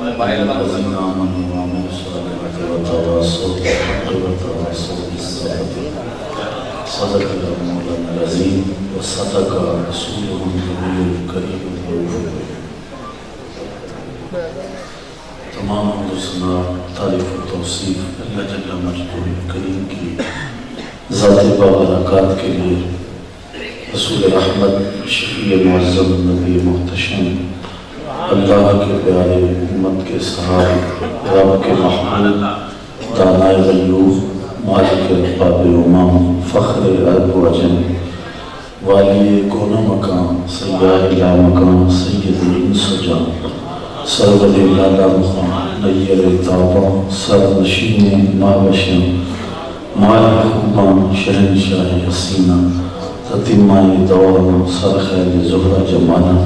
الذين آمنوا وعملوا الصالحات وتواصوا بالحق وتواصوا بالصبر صدق مولانا العظیم وصدق رسوله النبی الکریم الرؤوف. تمام حمد و ثنا تعریف و توصیف اللہ جل مجدہ کریم کی ذات بابرکات کے لیے، رسول رحمت شفیع معظم نبی محتشم اللہ کے پیارے امت کے صحابی رب کے محبوب دانائے غیوب مالک الباب امام فخر عرب و عجم والی کون مکان سیاہ لا مکان سید الانس و جان سرور لالا مقام نیر تاباں سر نشین مابشم مال خوبان شہنشاہ حسینہ تتیمائی دوام سر خیل زہرہ جمانہ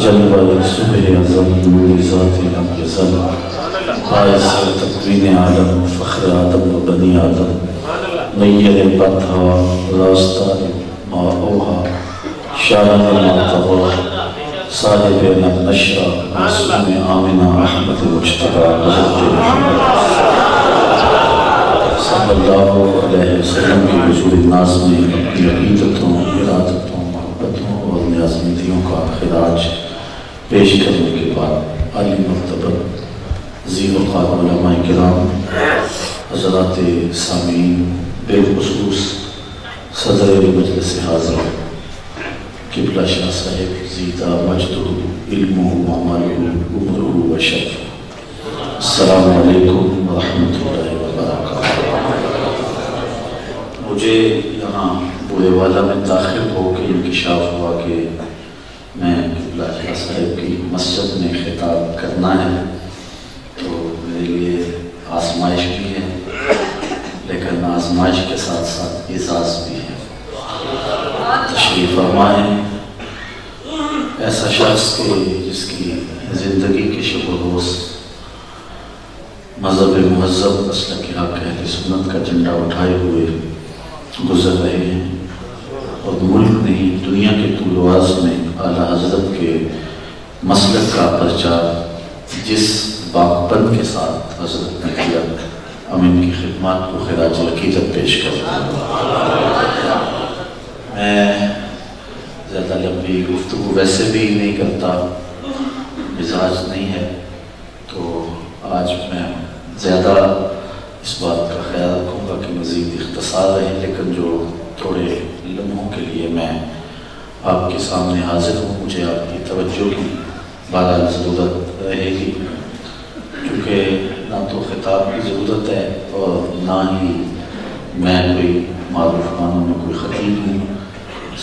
جلوہ صبح ازل نور ذات حق ازل باعث تقوین عالم فخر آدم و بنی آدم نیر بطھا راستہ ما اوہا شاہد ما طغا صاحب نشرہ معصوم آمنہ احمد مجتبہ حضرت محمد صلی اللہ علیہ وسلم کی حضور ناز میں اپنی عقیدتوں، ارادتوں، محبتوں اور نیازمندیوں کا خراج پیش کرنے کے بعد عالی مرتبہ ذی وقار علماء کرام، حضرات سامعین، بالخصوص صدر مجلس حاضر قبلہ شاہ صاحب زیدہ مجدہ علمہ وعملہ عمرہ وشرف، السلام علیکم ورحمۃ اللہ وبرکاتہ۔ مجھے یہاں بوئے والا میں داخل ہو کے انکشاف ہوا کہ میں قبلہ شاہ صاحب کی مسجد میں خطاب کرنا ہے، تو میرے لیے آزمائش بھی ہے، لیکن آزمائش کے ساتھ ساتھ اعزاز بھی ہے۔ تشریف فرمائیں ایسا شخص کے جس کی زندگی کے شب و روز مذہب مہذب مسلک حق اہل سنت کا جھنڈا اٹھائے ہوئے گزر رہے ہیں، اور ملک نہیں دنیا کے طول و عرض میں اعلیٰ حضرت کے مسلک کا پرچار جس باغپن کے ساتھ حضرت نے کیا، ہم ان کی خدمات کو خراج عقیدت پیش کرتے ہیں۔ میں زیادہ لمبی گفتگو ویسے بھی نہیں کرتا، مزاج نہیں ہے، تو آج میں زیادہ اس بات کا خیال رکھوں گا کہ مزید اختصار رہے، لیکن جو تھوڑے لمحوں کے لیے میں آپ کے سامنے حاضر ہوں، مجھے آپ کی توجہ کی بہرحال ضرورت رہے گی، کیونکہ نہ تو خطاب کی ضرورت ہے اور نہ ہی میں کوئی معروف معنوں میں کوئی خطیب ہوں،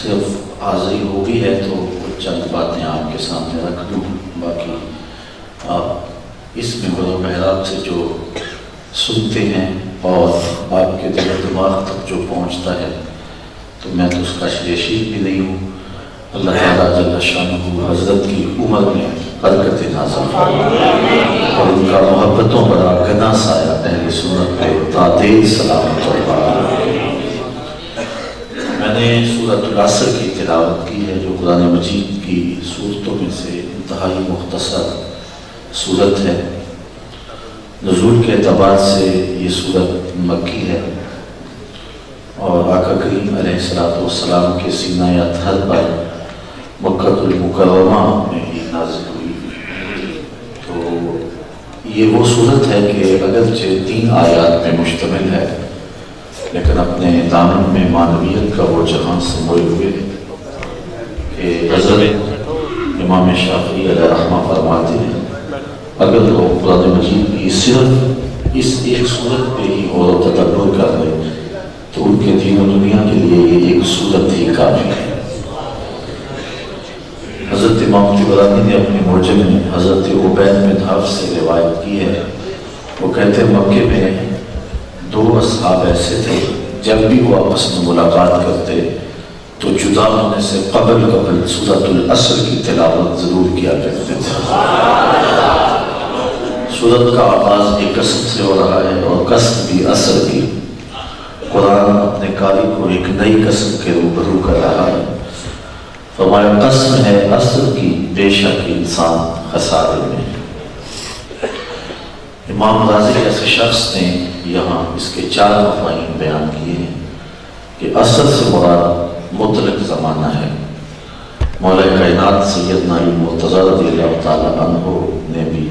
صرف حاضری ہو بھی ہے تو کچھ چند باتیں آپ کے سامنے رکھ دوں، باقی آپ اس منبر و محراب سے جو سنتے ہیں اور آپ کے دل و دماغ تک جو پہنچتا ہے، تو میں تو اس کا شریشید بھی نہیں ہوں۔ اللہ تعالیٰ جل شانہ حضرت کی عمر میں برکت نازل فرمائے اور ان کا محبتوں پر گنا سایہ اہل سنت پہ تعدیل سلامت فرمائے۔ میں نے سورۃ العصر کی تلاوت کی ہے، جو قرآن مجید کی سورتوں میں سے انتہائی مختصر سورت ہے۔ نزول کے اعتبار سے یہ سورت مکی ہے، اور آقا کریم علیہ السلام کے سینہ اطہر پر مکہ المکرمہ میں ہی نازل ہوئی۔ تو یہ وہ سورت ہے کہ اگرچہ 3 آیات میں مشتمل ہے، لیکن اپنے دامن میں معنویت کا وہ جہاں سموئے ہوئے کہ حضرت امام شافعی علیہ رحمہ فرماتے ہیں اگر وہ قرآن مجید کی صرف اس ایک سورت پہ ہی غور و تدبر کر لیں تو ان کے دین و دنیا کے لیے یہ ایک سورت ہی کافی ہے۔ حضرت امام طبرانی نے اپنے معجم میں حضرت عبید بن حفص سے روایت کی ہے، وہ کہتے ہیں مکے میں 2 اصحاب ایسے تھے جب بھی وہ آپس میں ملاقات کرتے تو جدا ہونے سے قبل سورۃ العصر کی تلاوت ضرور کیا کرتے تھے۔ سورت کا آغاز ایک قسم سے ہو رہا ہے، اور قسم بھی عصر کی۔ قرآن اپنے قاری کو ایک نئی قسم کے روبرو کر رہا ہے۔ فرمایا قسم ہے عصر کی بے شک انسان خسارے میں۔ امام رازی ایسے شخص نے یہاں اس کے 4 مفاہیم بیان کیے ہیں کہ اصل سے مراد مطلق زمانہ ہے۔ مولا کائنات سیدنا علی مرتضیٰ رضی اللہ تعالیٰ عنہ نے بھی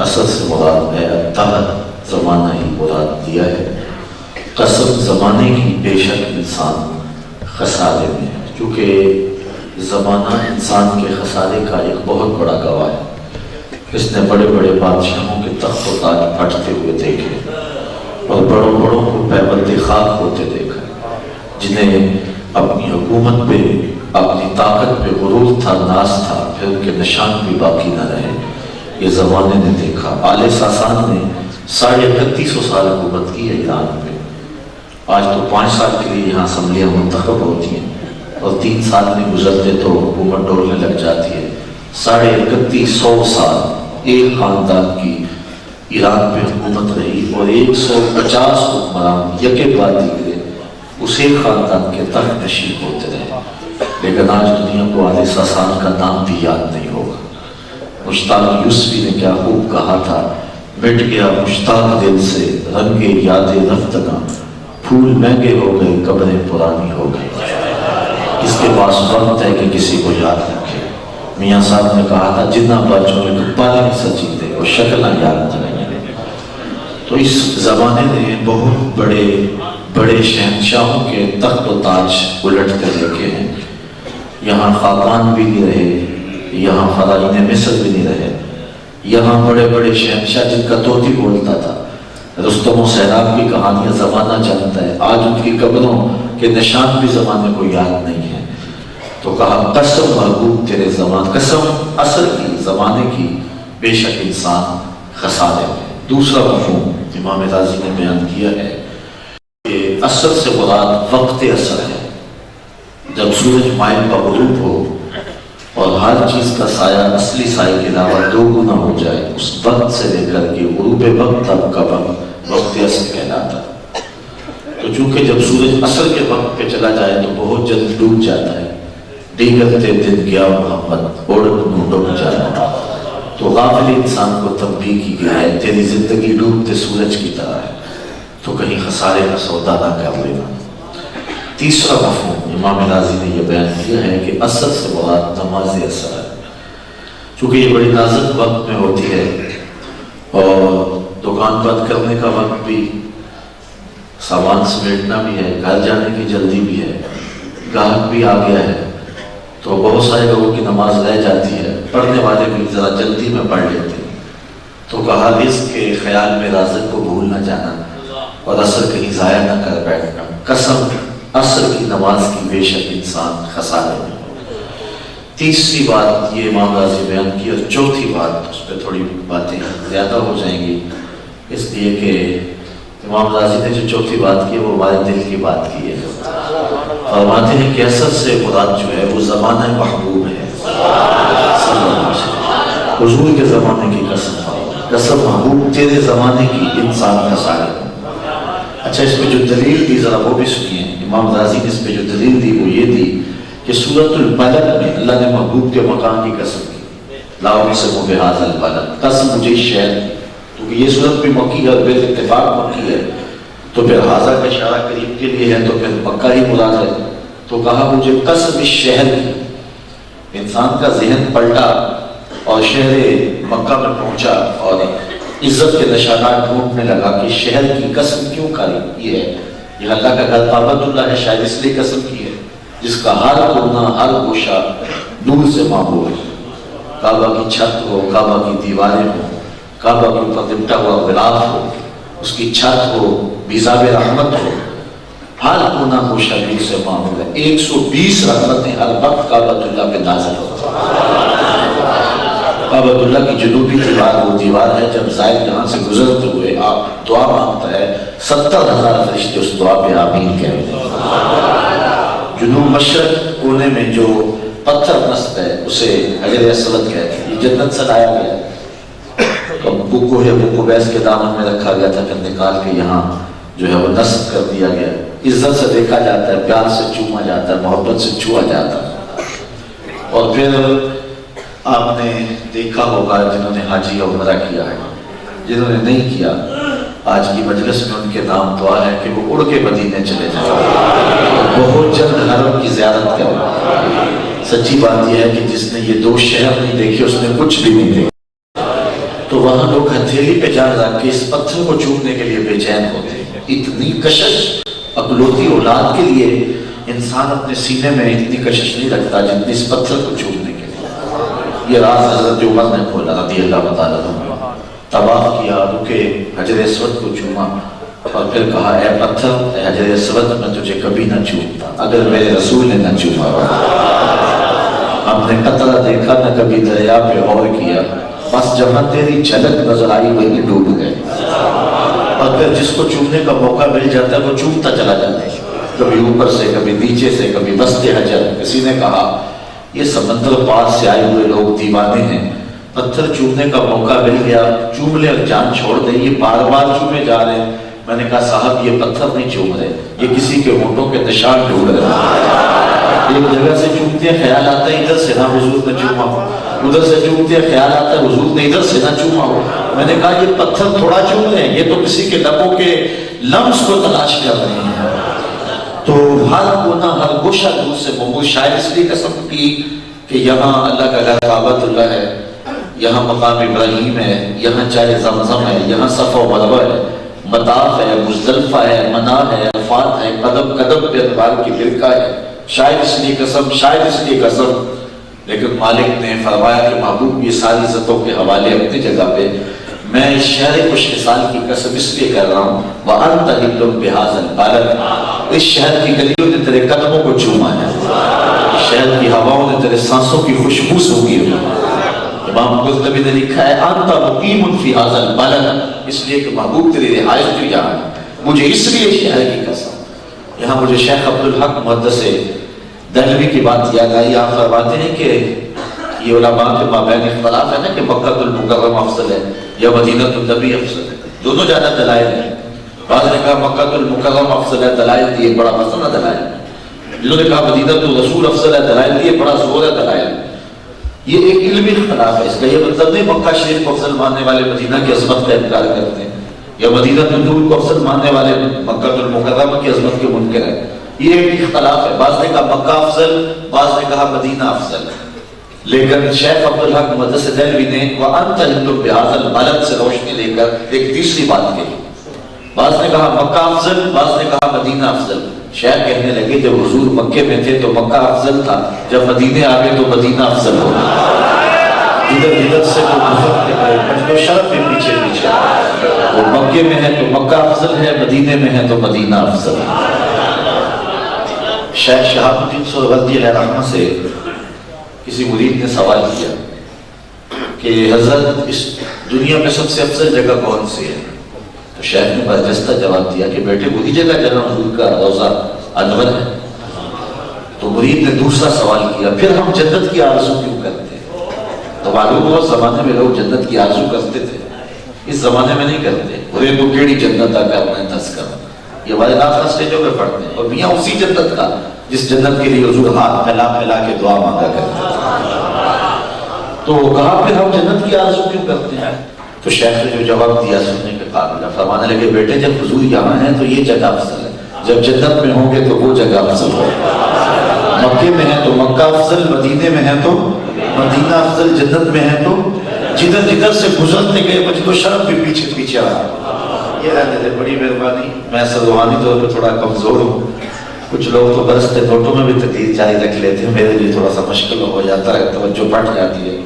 اصل سے مراد ہے الدہر، زمانہ ہی مراد دیا ہے۔ قسم زمانے کی، بے شک انسان خسارے میں ہے، کیونکہ زمانہ انسان کے خسارے کا ایک بہت بڑا گواہ ہے۔ اس نے بڑے بڑے بادشاہوں کے تخت و تاج پھٹتے ہوئے دیکھے اور بڑوں بڑوں کو پیبند خاک ہوتے دیکھا، جنہیں اپنی حکومت پہ، اپنی طاقت پہ غرور تھا، ناز تھا، پھر ان کے نشان بھی باقی نہ رہے۔ یہ زمانے نے دیکھا۔ آل ساسان نے 3150 سال حکومت کی ہے ایران پہ۔ آج تو 5 سال کے لیے یہاں اسمبلیاں منتخب ہوتی ہیں اور 3 سال میں گزرتے تو حکومت ڈولنے لگ جاتی ہے۔ 3150 سال ایک خاندان کی ایران پہ حکومت رہی اور 150 حکمران یکے بعد دیگرے اس ایک خاندان کے تخت نشین ہوتے رہے، لیکن آج دنیا کو آل ساسان کا نام بھی یاد نہیں ہوگا۔ مشتاق یوسفی نے کیا خوب کہا تھا، مٹ گیا مشتاق دل سے رنگ یاد رفتگاں، پھول مہنگے ہو گئے، قبریں پرانی ہو گئی۔ کس کے پاس وقت ہے کہ کسی کو یاد رکھے؟ میاں صاحب نے کہا تھا جتنا بچوں میں پالیں سچی دے وہ شکلیں یاد نہیں۔ تو اس زمانے نے بہت بڑے بڑے شہنشاہوں کے تخت و تاج الٹتے دیکھے ہیں۔ یہاں خاقان بھی نہیں رہے، یہاں فراعین مصر بھی نہیں رہے، یہاں بڑے بڑے شہنشاہ جن کا طوطی بولتا تھا، رستم و سہراب کی کہانیاں زمانہ جانتا ہے، آج ان کی قبروں کے نشان بھی زمانے کو یاد نہیں ہے۔ تو کہا قسم محبوب تیرے زمان، قسم اصل کی، زمانے کی، بے شک انسان خسارے میں۔ دوسرا مفہوم امام رازی نے بیان کیا ہے کہ اصل سے مراد وقت اثر ہے۔ جب سورج مائل کا غروب ہو اور ہر چیز کا سایہ اصلی سائے کے علاوہ 2 گنا ہو جائے، اس وقت سے لے کر کے غروب وقت تک کا وقت اثر کہلاتا ہے۔ تو چونکہ جب سورج اثر کے وقت پہ چلا جائے تو بہت جلد ڈوب جاتا ہے۔ دیگرتے دن گیا محمد اوڑ ڈوب جانا، تو غافل انسان کو تنبیہ کی گئی ہے تیری زندگی ڈوبتے سورج کی طرح ہے، تو کہیں خسارے کا سودا نہ کر لینا۔ تیسرا مفہوم امام رازی نے یہ بیان کیا ہے کہ اصل سے مراد نماز اثر ہے، چونکہ یہ بڑی نازک وقت میں ہوتی ہے اور دکان بند کرنے کا وقت بھی، سامان سمیٹنا بھی ہے، گھر جانے کی جلدی بھی ہے، گاہک بھی آ گیا ہے، تو بہت سارے لوگوں کی نماز رہ جاتی ہے، پڑھنے والے بھی ذرا جلدی میں پڑھ لیتے ہیں۔ تو کہا رزق کے خیال میں رازق کو بھول نہ جانا اور اثر کہیں ضائع نہ کر بیٹھنا۔ قسم عصر کی نماز کی، بے شک انسان خسارے میں۔ تیسری بات یہ امام رازی بیان کی، اور چوتھی بات اس پہ تھوڑی باتیں زیادہ ہو جائیں گی، اس لیے کہ امام رازی نے جو چوتھی بات کی وہ ہمارے دل کی بات کی ہے۔ فرماتے ہیں کہ اصل سے مراد جو ہے وہ زمانہ محبوب ہے، صلی اللہ علیہ وسلم، حضور کے زمانے کی قسم محبوب تیرے زمانے کی، انسان خسارے میں۔ اچھا، اس پہ جو دلیل دی ذرا وہ بھی سنیے۔ امام رازی نے اس پہ جو دلیل دی وہ یہ دی کہ سورۃ البلد میں اللہ نے محبوب کے مکان کی قسم کی، لا اقسم بہذا البلد، قسم مجھے اس شہر کی، کیونکہ یہ سورت بھی مکی ہے، بے اتفاق مکی ہے، تو پھر حاضہ کا اشارہ قریب کے لیے ہے تو پھر مکہ ہی مراد ہے۔ تو کہا مجھے قسم اس شہر کی۔ انسان کا ذہن پلٹا اور شہر مکہ میں پہنچا اور عزت کے نشانات ڈھونڈنے لگا کہ شہر کی قسم کیوں کاری ہے، یہ اللہ کا گھر کعبۃ اللہ ہے، شاید اس لیے قسم کی ہے، جس کا ہر کونا ہر گوشہ نور سے معمور ہے۔ کعبہ کی چھت ہو، کعبہ کی دیواریں ہو، کعبہ کے اوپر لپٹا ہوا غلاف ہو، اس کی چھت ہو، میزاب رحمت ہو، ہر کونا گوشہ نور سے معمور ہے۔ 120 رحمتیں ہر وقت کعبۃ اللہ پہ نازل ہوتی۔ کعبۃ اللہ کی جنوبی دیوار وہ دیوار ہے، جب زائر یہاں سے گزرتے ہوئے آپ دعا مانگتا ہے 70,000 فرشتے اس دعا پہ آمین کہتے ہیں۔ جنوب مشرق کونے میں جو پتھر نصب ہے اسے حجر اسود کہتے ہیں، یہ جنت سے لایا گیا ہے۔ بکو ہے، بکو بیس کے دامن میں رکھا گیا تھا، پھر نکال کے یہاں جو ہے وہ نصب کر دیا گیا، عزت سے دیکھا جاتا ہے، پیار سے چوما جاتا ہے، محبت سے چھوا جاتا ہے۔ اور پھر آپ نے دیکھا ہوگا جنہوں نے حج یا عمرہ کیا ہے جنہوں نے نہیں کیا آج کی مجلس میں ان کے نام دعا ہے کہ وہ اڑ کے مدینے چلے جائیں، بہت جلد حرم کی زیارت کریں۔ سچی بات یہ ہے کہ جس نے یہ 2 شہر نہیں دیکھے اس نے کچھ بھی نہیں دیکھا۔ تو وہاں لوگ ہتھیلی پہ جان رکھ کے اس پتھر کو چومنے کے لیے بے چین ہوتے ہیں۔ اتنی کشش اکلوتی اولاد کے لیے انسان اپنے سینے میں اتنی کشش نہیں رکھتا جتنی اس پتھر کو چومنے کے لیے۔ یہ راز حضرت عمر نے کھولا رضی اللہ تعالیٰ عنہ۔ طواف کیا، رکے، حجر اسود کو چوما اور پھر کہا اے پتھر، اے حجر اسود، میں تجھے کبھی نہ چومتا اگر میرے رسول نے نہ چوما ہو۔ ہم نے قطرہ دیکھا نہ کبھی دریا پہ اور کیا، بس جہاں تیری جھلک نظر آئی وہی ڈوب گئے۔ اور پھر جس کو چومنے کا موقع مل جاتا ہے وہ چومتا چلا جاتا ہے، کبھی اوپر سے، کبھی نیچے سے، کبھی وسط حجر۔ کسی نے کہا یہ سمندر پار سے آئے ہوئے لوگ دیوانے ہیں، پتھر چومنے کا موقع مل گیا چوم لے اور جان چھوڑ دے، یہ بار بار چومے جا رہے ہیں۔ میں نے کہا صاحب یہ پتھر نہیں چوم رہے، یہ کسی کے ہونٹوں کے نشان ڈھونڈ رہے ہیں۔ ایک جگہ سے چومتے ہیں خیال آتا ہے ادھر سے نہ حضور نے چوما ہو، ادھر سے چومتے ہیں خیال آتا ہے حضور نے ادھر سے نہ چوما ہو۔ میں نے کہا یہ پتھر تھوڑا چوم رہے ہیں، یہ تو کسی کے لبوں کے لمس کو تلاش کر رہے ہیں۔ تو ہر کونا ہر گوشہ دور سے ممبو شاید اس لیے قسم کی کہ یہاں اللہ کا گھر کعبۃ اللہ ہے، یہاں مقام ابراہیم ہے، یہاں چائے زمزم ہے، یہاں صفا و مروہ ہے، مطاف ہے، مزدلفہ ہے، منا ہے، عرفات ہے، قدم قدم پہ انوار کی فرقہ ہے۔ شاید اس لیے قسم، شاید اس لیے قسم، لیکن مالک نے فرمایا کہ محبوب یہ ساری عزتوں کے حوالے اپنی جگہ پہ، میں اس شہر خوش حصال کی قسم اس لیے کر رہا ہوں وَأَنْتَ حِلٌّ بِهَٰذَا الْبَلَدِ، اس شہر کی گلیوں نے تیرے قدموں کو چوما ہے، شہر کی ہواؤں نے تیرے سانسوں کی خوشبو سونگھی ہے۔ امام قرطبی نے لکھا ہے انت مقیم فی ھذا البلد، اس لیے کہ محبوب تیری رہائش جو یہاں ہے، مجھے اس لیے شہر کی قسم۔ یہاں مجھے شیخ عبدالحق محدث دہلوی کی بات یاد آئی۔ آپ فرماتے ہیں کہ یہ علماء کے مابین اختلاف ہے نا کہ مکہ المکرم افضل ہے یا مدینہ النبی افضل ہے، دونوں زیادہ دلائل ہیں۔ بعض نے کہا مکہ المکرم افضل ہے، دلائل دیے بڑا مسئلہ دلائل، جنہوں نے کہا مدینہ الرسول افضل ہے، دلائل دیے بڑا زور ہے دلائل۔ یہ ایک علمی اختلاف ہے، اس کا یہ مطلب نہیں مکہ شریف کو افضل ماننے والے مدینہ کی عظمت کا انکار کرتے ہیں یا مدینہ النور کو افضل ماننے والے مکہ المکرمہ کی عظمت کے منکر ہیں۔ یہ ایک اختلاف ہے، بعض نے کہا مکہ افضل، بعض نے کہا مدینہ افضل، لیکن شیخ عبدالحق محدث دہلوی نے وَأَنْتَ حِلٌّ بِهَٰذَا الْبَلَدِ سے روشنی لے کر ایک تیسری بات کہی۔ بعض نے کہا مکہ افضل، بعض نے کہا مدینہ افضل۔ شیخ کہنے لگے جب حضور مکے میں تھے تو مکہ افضل تھا، جب مدینے آ گئے تو مدینہ افضل ہو گیا۔ ادھر ادھر سے تو گزرتے گئے، مجد و شرف کے پیچھے پیچھے، وہ مکے میں ہے تو مکہ افضل ہے، مدینے میں ہے تو مدینہ افضل ہے۔ شیخ شہاب الدین سہروردی علیہ رحمہ سے کسی مرید نے سوال کیا کہ حضرت اس دنیا میں سب سے افضل جگہ کون سی ہے؟ تو شیخ نے برجستہ جواب دیا کہ بیٹے وہی جگہ جہاں حضور کا روضہ انور ہے۔ تو مرید نے دوسرا سوال کیا پھر ہم جنت کی آرزو کیوں کرتے ہیں؟ تو معلوم ہوا زمانے میں لوگ جنت کی آرزو کرتے تھے، اس زمانے میں نہیں کرتے۔ برے تو کیڑی جنت آ کرنا ہے تذکر، یہ ہمارے ناخواہ اسٹیجوں پہ پڑھتے ہیں، اور میاں اسی جنت کا جس جنت کے لیے حضور ہاتھ پھیلا پھیلا کے دعا مانگا کرتے ہیں۔ تو کہا پھر ہم جنت کی آرزو کیوں کرتے ہیں؟ تو شیخ نے جو جواب دیا سننے کے قابل ہے، فرمانے لگے بیٹے جب حضور یہاں ہیں تو یہ جگہ افضل ہے، جب جنت میں ہوں گے تو وہ جگہ افضل ہوگی۔ مکے میں ہے تو مکہ افضل، مدینے میں ہے تو مدینہ افضل، جنت میں ہے تو جدھر جدھر سے گزرتے گئے مجد و شرف بھی پیچھے پیچھے آ رہا۔ یہ رہتے تھے، بڑی مہربانی، میں روحانی طور پہ تھوڑا کمزور ہوں، کچھ لوگ تو برستے نوٹوں میں بھی تقریر جاری رکھ لیتے ہیں، میرے لیے تھوڑا سا مشکل ہو جاتا ہے، توجہ پھٹ جاتی ہے۔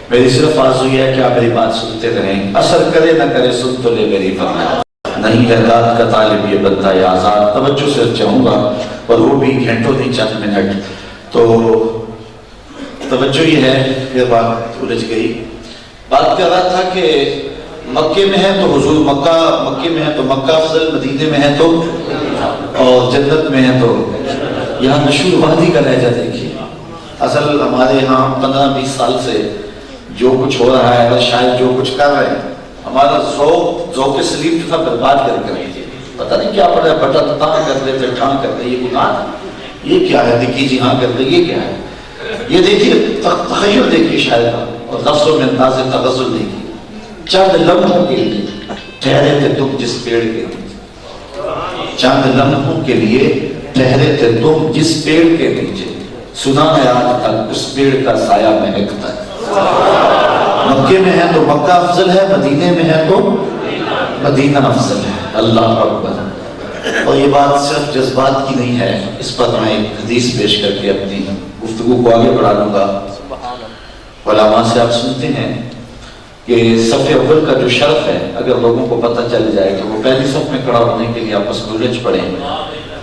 میری صرف آرزو یہ ہے کہ آپ میری بات سنتے رہیں، اثر کرے نہ کرے سن تو لے میری فرمائش، نہیں ہے داد کا طالب یہ بندہ یا آزاد، توجہ سے چاہوں گا اور وہ بھی گھنٹوں نہیں چند منٹ۔ تو توجہ یہ ہے، پھر بات الجھ گئی، بات کر رہا تھا کہ مکے میں ہے تو حضور مکے میں ہے تو مکہ افضل، مدینے میں ہے تو اور جنت میں ہے تو۔ یہاں مشہور وادی کا لہجہ دیکھیے، اصل ہمارے یہاں 15-20 سال سے جو کچھ ہو رہا ہے اور شاید جو کچھ کر رہے ہیں، ہمارا ذوق سلیم جو تھا برباد کر کے پتہ نہیں کیا پڑا ہے، بٹا تاں کر لیتے، ٹھاں کر لے، یہ گناہ، یہ کیا ہے، دیکھیے جی ہاں کر لے، یہ کیا ہے، یہ دیکھیے تخیل دیکھیے شاید، اور لفظوں میں انداز تغزل دیکھیے، چند لمحوں کے لیے ٹھہرے تھے تم جس پیڑ کے نیچے، چند لمحوں کے لیے ٹھہرے تھے تم جس پیڑ کے نیچے، سنا ہے آج تک اس پیڑ کا سایہ مہکتا ہے۔ مکے میں ہے تو مکہ افضل ہے، مدینے میں ہے تو مدینہ افضل ہے۔ اللہ اکبر۔ اور یہ بات صرف جذبات کی نہیں ہے، اس پر میں ایک حدیث پیش کر کے اپنی گفتگو کو آگے بڑھا لوں گا۔ علماء سے آپ سنتے ہیں کہ صف اول کا جو شرف ہے، اگر لوگوں کو پتہ چل جائے کہ وہ پہلی صف میں کھڑا ہونے کے لیے آپس میں الجھ پڑے،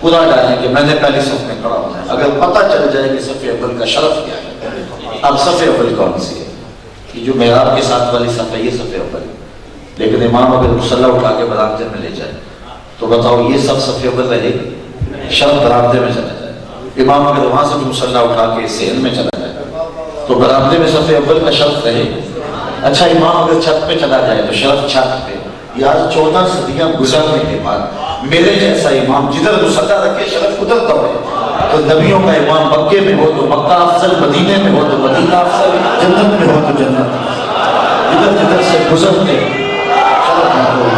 خدا ڈالیں کہ میں نے پہلی صف میں کھڑا ہونا ہے، اگر پتہ چل جائے کہ صف اول کا شرف کیا ہے، اب صف اول کون سی ہے؟ کہ جو محراب کے ساتھ والی صف ہے یہ صف اول ہے، لیکن امام اگر مصلی اٹھا کے برآمدے میں لے جائے تو بتاؤ یہ سب صف اول رہے گی؟ شرف برآمدے میں چلا جائے۔ امام اگر وہاں سے مصلی اٹھا کے صحن میں چلا جائے تو برآمدے میں صف اول کا شرف رہے گا۔ اچھا امام اگر چھت پہ چلا جائے تو شرف چھت پہ۔ یار 14 صدیاں گزرنے کے بعد میرے جیسا امام جدھر مصلی رکھے شرف ادھر دوڑے، تو نبیوں کا امام مکے میں ہو تو مکہ افضل، مدینے میں ہو تو مدینہ افضل، جنت میں ہو تو جنت افضل، جدھر جدھر سے گزرتے شرف نہ ہو۔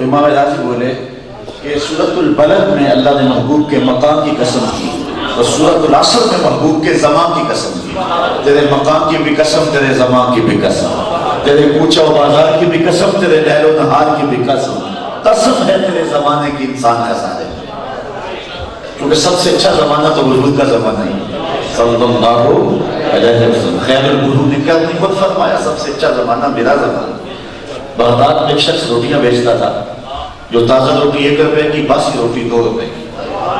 امام راضی بولے کہ سورۃ البلد میں اللہ نے محبوب کے مقام کی قسم کی اور سورۃ العصر میں محبوب کے زمان کی قسم کی۔ تیرے مقام کی بھی قسم، تیرے زمان کی بھی قسم، تیرے کوچہ و بازار کی بھی قسم، تیرے لیل و نہار کی بھی قسم، قسم ہے تیرے زمانے کی انسان خسارے میں، کیونکہ سب سے اچھا زمانہ تو حضور کا زمانہ ہی صلی اللہ علیہ وسلم۔ خیر القرون نے کیا نہیں خود فرمایا سب سے اچھا زمانہ میرا زمانہ۔ بغداد میں ایک شخص روٹیاں بیچتا تھا، جو تازہ روٹی 1 روپے کی، باسی روٹی 2 روپے کی۔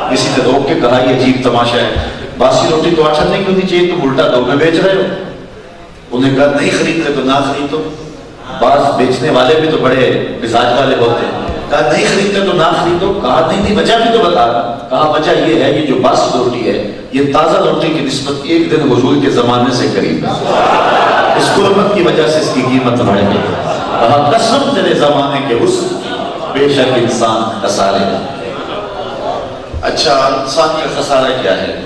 کسی نے روک کے کہا یہ عجیب تماشا ہے، باسی روٹی تو 8 نہیں ہونی چاہیے، تم الٹا 2 میں بیچ رہے ہو۔ انہیں کہا نہیں خریدتے تو نہ خریدو، بعض بیچنے والے بھی تو بڑے مزاج والے ہوتے ہیں، کہا نہیں خریدتے تو نہ خریدو، کہا نہیں وجہ بھی تو بتا رہا، کہا وجہ یہ ہے یہ جو باسی روٹی ہے یہ تازہ روٹی کی نسبت 1 دن حضور کے زمانے سے قریب ہے، اس قربت کی وجہ سے اس کی قیمت بڑھ گئی۔ کہا قسم تیرے زمانے کے حسن کی، بے شک انسان خسارے گا۔ اچھا انسان کا خسارہ کیا ہے؟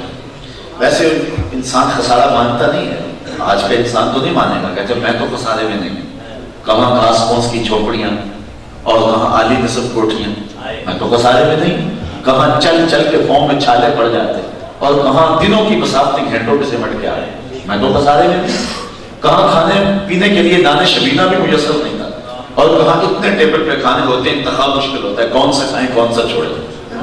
ویسے انسان خسارہ مانتا نہیں ہے، آج کا انسان تو نہیں مانے گا، کہتے میں تو خسارے میں نہیں، کہاں گھاس پھوس کی جھوپڑیاں اور کہاں عالی نصب کوٹھیاں، میں تو خسارے میں نہیں، کہاں چل چل کے پاؤں میں چھالے پڑ جاتے اور کہاں دنوں کی مسافت گھنٹوں پہ سمٹ کے آ رہے، میں تو خسارے میں نہیں، کہاں کھانے پینے کے لیے دانے شبینہ بھی میسر نہیں تھا، اور کہاں اتنے ٹیبل پہ کھانے ہوتے ہیں انتخاب مشکل ہوتا ہے کون سا کھائیں کون سا چھوڑیں،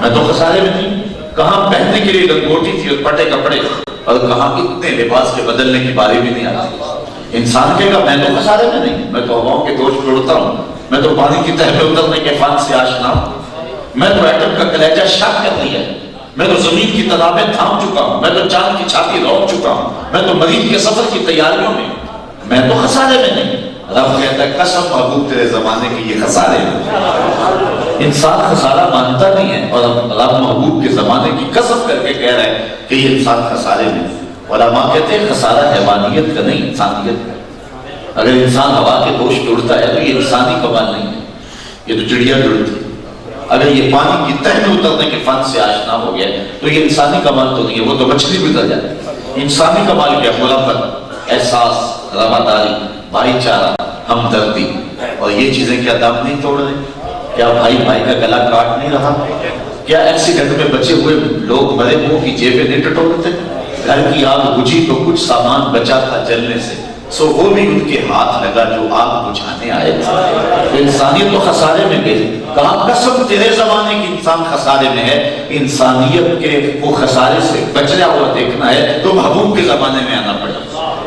میں تو خسارے میں نہیں، کہاں پہننے کے لیے لنگوٹی تھی اور پٹے کپڑے، اور کہاں اتنے لباس کے بدلنے کی باری بھی نہیں آتی۔ انسان کہے گا میں تو خسارے میں نہیں، میں تو ہواؤں کے گوشت اڑتا ہوں، میں تو پانی کی تہہ میں اترنے کے فن سے آشنا ہوں، میں تو ایٹم کا کلیجہ شاک کر دیا ہے، میں تو زمین کی تنابیں تھام چکا ہوں، میں تو چاند کی چھاتی روک چکا ہوں، میں تو مریض کے سفر کی تیاریوں میں تو خسارے میں نہیں۔ رب کہتا ہے قسم محبوب تیرے زمانے کی یہ خسارے میں۔ انسان خسارہ مانتا نہیں ہے اور رب محبوب کے زمانے کی قسم کر کے کہہ رہا ہے کہ یہ انسان خسارے میں۔ علماء کہتے ہیں خسارہ حیوانیت کا نہیں انسانیت کا۔ اگر انسان ہوا کے گوشت پہ اڑتا ہے تو یہ انسانی کمال نہیں ہے، یہ تو چڑیا اڑتی۔ اگر یہ پانی کی تہ میں اترنے کے فن سے آشنا ہو گیا تو یہ انسانی کمال تو نہیں ہے، وہ تو مچھلی بھی اتر جاتی ہے۔ انسانی کمال کیا؟ محبت، احساس، رواداری، بھائی چارہ، ہمدردی، اور یہ چیزیں کیا دم نہیں توڑ رہے؟ کیا بھائی بھائی کا گلا کاٹ نہیں رہا؟ کیا ایکسیڈنٹ میں بچے ہوئے لوگ مرے منہ کی جیبیں نہیں ٹٹولتے؟ گھر کی آگ بجھی تو کچھ سامان بچا تھا جلنے سے، سو وہ بھی ان کے ہاتھ لگا جو آگ بجھانے آئے تھے۔ انسانیت تو خسارے میں گئی۔ کہا قسم تیرے زمانے کی انسان خسارے میں ہے۔ انسانیت کے وہ خسارے سے بچنا ہوا دیکھنا ہے تو محبوب کے زمانے میں آنا پڑے۔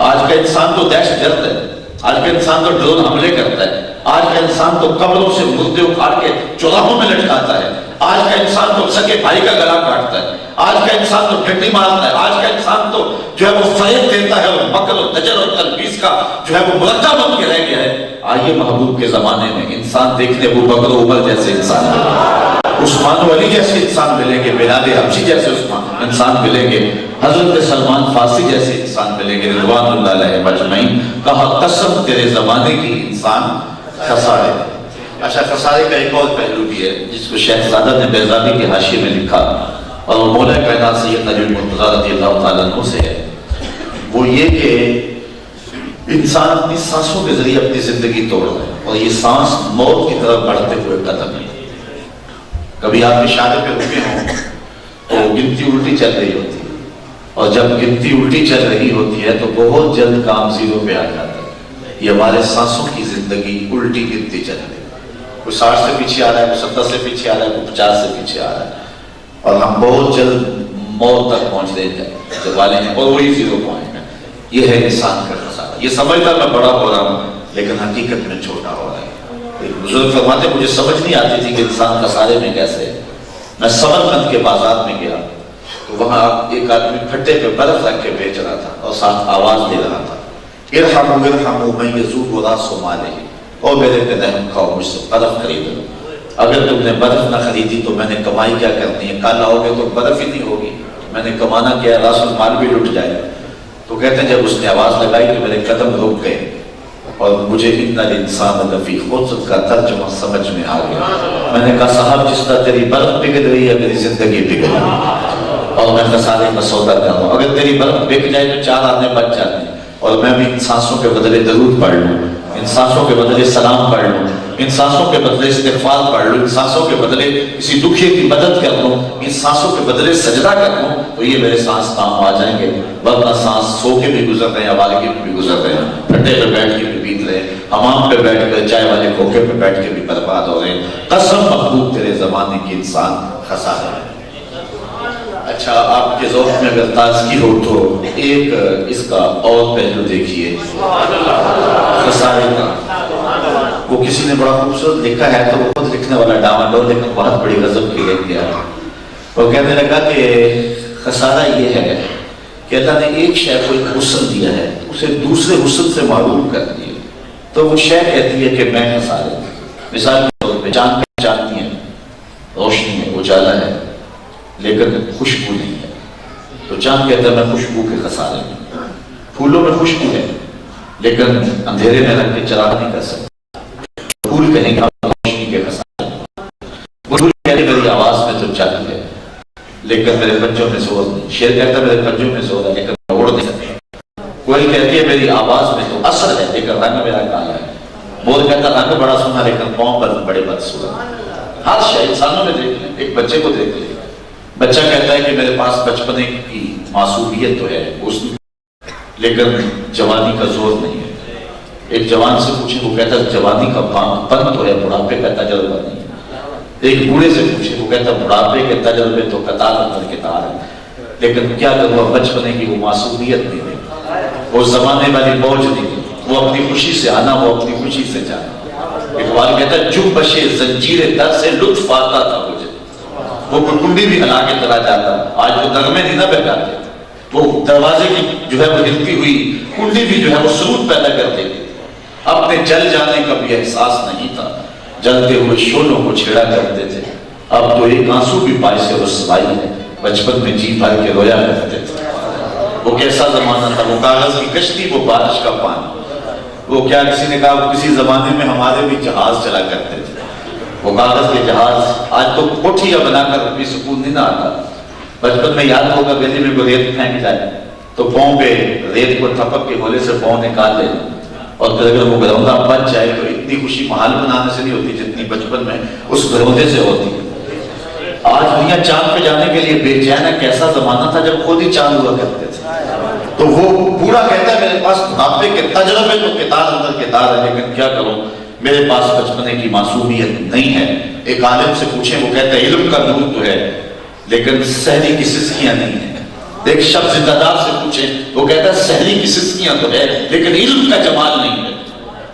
آج کا انسان تو دہشت گرد ہے، آج کا انسان تو ڈرون حملے کرتا ہے، آج کا انسان تو قبروں سے مردے اکھاڑ کے چوراہوں میں لٹکاتا ہے، آج کا انسان تو سگے بھائی کا گلا کاٹتا ہے، آج کا انسان تو ڈنڈی مارتا ہے، آج کا انسان تو جو ہے وہ فریب دیتا ہے اور مکر اور تجر اور تلبیس کا جو ہے وہ مرکب بن کے رہ گیا ہے۔ آئیے محبوب کے زمانے میں انسان دیکھنے وہ بکر و عمر جیسے انسان ملیں، عثمان و علی جیسے انسان ملیں گے، بلال حبشی جیسے عثمان انسان ملیں گے، حضرت سلمان فارسی جیسے انسان ملیں گے رضوان اللہ علیہ اجمعین۔ کہا قسم تیرے زمانے کی انسان خسارے۔ اچھا، خسارے کا ایک اور پہلو بھی ہے جس کو شیخ زادہ نے بیضاوی کے حاشیے میں لکھا، اور وہ مولا کائنات سید علی المرتضیٰ رضی اللہ تعالیٰ عنہ سے ہے۔ وہ یہ کہ انسان اپنی سانسوں کے ذریعے اپنی زندگی توڑ رہا ہے، اور یہ سانس موت کی طرف بڑھتے ہوئے قدم ہے۔ کبھی آپ اشارے پہ رکے ہوں تو گنتی الٹی چل رہی ہوتی ہے، اور جب گنتی الٹی چل رہی ہوتی ہے تو بہت جلد کام زیرو پہ آ جاتا ہے۔ یہ ہمارے سانسوں کی زندگی الٹی گنتی چل رہی ہے، کوئی 60 سے پیچھے آ رہا ہے، کوئی 70 سے پیچھے آ رہا ہے، کوئی 50 سے پیچھے آ رہا ہے، اور ہم بہت جلد موت تک پہنچنے والے ہیں، اور وہی زیرو پوائنٹ ہے۔ یہ ہے انسان کا خسارہ۔ یہ سمجھتا میں بڑا ہو رہا ہوں لیکن حقیقت میں چھوٹا ہو رہا ہے۔ ایک بزرگ فرماتے مجھے سمجھ نہیں آتی تھی کہ انسان خسارے میں کیسے ہے۔ میں سمرقند کے بازار میں گیا تو وہاں ایک آدمی پھٹے پہ برف رکھ کے بیچ رہا تھا اور ساتھ آواز دے رہا تھا، ارحموا ارحموا من یذوب راس مالہ، اور میرے پہ رحم کھاؤ، مجھ سے برف خرید لو، اگر تم نے برف نہ خریدی تو میں نے کمائی کیا کرنی ہے، کل آؤ گے تو برف ہی نہیں ہوگی، میں نے کمانا کیا ہے، راس المال بھی لٹ جائے گا۔ تو کہتے ہیں جب اس نے آواز لگائی تو میرے قدم رک گئے اور مجھے ان الانسان لفی خسر کا ترجمہ سمجھ میں آ گیا۔ میں نے کہا صاحب جس طرح تیری برف بگڑ رہی ہے میری زندگی بگڑ رہی ہے، اور میں خسارے کا سودا کر رہا ہوں۔ اگر تیری برف بک جائے تو 4 آدمی بچ جاتے ہیں، اور میں بھی ان سانسوں کے بدلے درود پڑھ لوں، ان سانسوں کے بدلے سلام پڑھ لوں، ان سانسوں کے بدلے استغفار پڑھ لوں، ان سانسوں کے بدلے کسی دکھیے کی مدد کر لوں، ان سانسوں کے بدلے سجدہ کر لوں، تو یہ میرے سانس کام آ جائیں گے۔ ورنہ سانس سو کے بھی گزر رہے ہیں، آوارگی میں بھی گزر رہے ہیں، پھٹے پہ بیٹھ کے بھی بیت رہے ہیں، حمام پہ بیٹھ کر چائے والے کھوکے پہ بیٹھ کے بھی برباد ہو رہے ہیں۔ قسم مخلوق تیرے زمانے کی انسان خسارے ہے۔ اچھا، آپ کے ذوق میں اگر تازگی ہو تو ایک اس کا اور پہلو دیکھیے خسارے کا۔ وہ کسی نے بڑا خوبصورت لکھا ہے، تو وہ خود لکھنے والا ڈاواڈول لیکن بہت بڑی غضب کی لکھ دیا۔ وہ کہنے لگا کہ خسارہ یہ ہے کہ اللہ نے ایک شے کو ایک حسن دیا ہے، اسے دوسرے حسن سے معروف کر دیا، تو وہ شے کہتی ہے کہ میں خسارے۔ مثال کے طور پہ چاند پہچانتی ہے، روشنی ہے، اجالا ہے، لیکن خوشبو نہیں ہے، تو چاند کہتا ہے میں خوشبو کے خسارے میں۔ پھولوں میں خوشبو ہے لیکن اندھیرے میں رکھ کے چراغ نہیں کر سکتا، پھول کہیں گے روشنی کے خسارے میں۔ بلبل کہتے میری آواز میں تو چل ہے لیکن میرے پنجوں میں زور نہیں، شیر کہتا ہے میرے پنجوں میں زور ہے لیکن میں اڑ نہیں سکتا، کوئل کہتی ہے میری آواز میں تو اثر ہے لیکن رنگ میرا کالا ہے، مور کہتا رنگ بڑا سونا لیکن پاؤں پر بڑے بدصورت۔ ہر شے انسانوں میں دیکھ لیں، ایک بچے کو دیکھ لیں، بچہ کہتا ہے کہ میرے پاس بچپنے کی معصومیت تو ہے لیکن جوانی کا زور نہیں ہے۔ ایک جوان سے پوچھے وہ کہتا ہے جوانی کا پن تو ہے، بڑھاپے کا تجربہ نہیں ہے۔ ایک بوڑھے سے پوچھے وہ کہتا ہے بڑھاپے کے تجربے تو قطار اندر قطار ہے، لیکن کیا کروں بچپنے کی وہ معصومیت نہیں ہے، وہ زمانے والی موج نہیں ہے، وہ اپنی خوشی سے آنا، وہ اپنی خوشی سے جانا۔ اقبال کہتا ہے جنبش زنجیر در سے لطف آتا تھا مجھے، وہ کنڈی بھی ہلا کے چلا جاتا، آج وہ نغمے نہیں نہ بہلاتے، وہ دروازے کی جو ہے وہ ہلتی ہوئی کنڈی بھی جو ہے وہ سرود پیدا کرتے تھے۔ اپنے جل جانے کا بھی احساس نہیں تھا، جلتے ہوئے شعلوں کو چھیڑا کرتے تھے، اب تو ایک آنسو بھی باعث رسوائی ہے، بچپن میں جی بھر کے رویا کرتے تھے۔ وہ کیسا زمانہ تھا، وہ کاغذ کی کشتی، وہ بارش کا پانی۔ وہ کیا کسی نے کہا کسی زمانے میں ہمارے بھی جہاز چلا کرتے تھے، وہ کاغذ کے جہاز، آج تو کوٹھیاں بنا کر بھی سکون نہیں نہ آتا۔ بچپن میں یاد ہوگا گلی میں کوئی ریت پھینک جائے تو پاؤں پہ ریت کو تھپک کے گولے سے پاؤں نکال لے، اور پھر اگر وہ گروندا بچ جائے تو اتنی خوشی محال بنانے سے نہیں ہوتی جتنی بچپن میں اس گروندے سے ہوتی ہے۔ آج دنیا چاند پہ جانے کے لیے بے چین ہے، کیسا زمانہ تھا جب خود ہی چاند ہوا کرتے تھے۔ تو وہ بوڑھا کہتا ہے میرے پاس بڑھاپے کے تجربے تو کتار اندر کتار ہے، لیکن کیا کروں میرے پاس بچپنے کی معصومیت نہیں ہے۔ ایک عالم سے پوچھیں وہ کہتا ہے علم کا نور تو ہے لیکن سحری کی سسکیاں نہیں ہیں۔ ایک شخص زندہ دار سے پوچھیں وہ کہتا ہے سحری کی سسکیاں تو ہے لیکن علم کا جمال نہیں ہے۔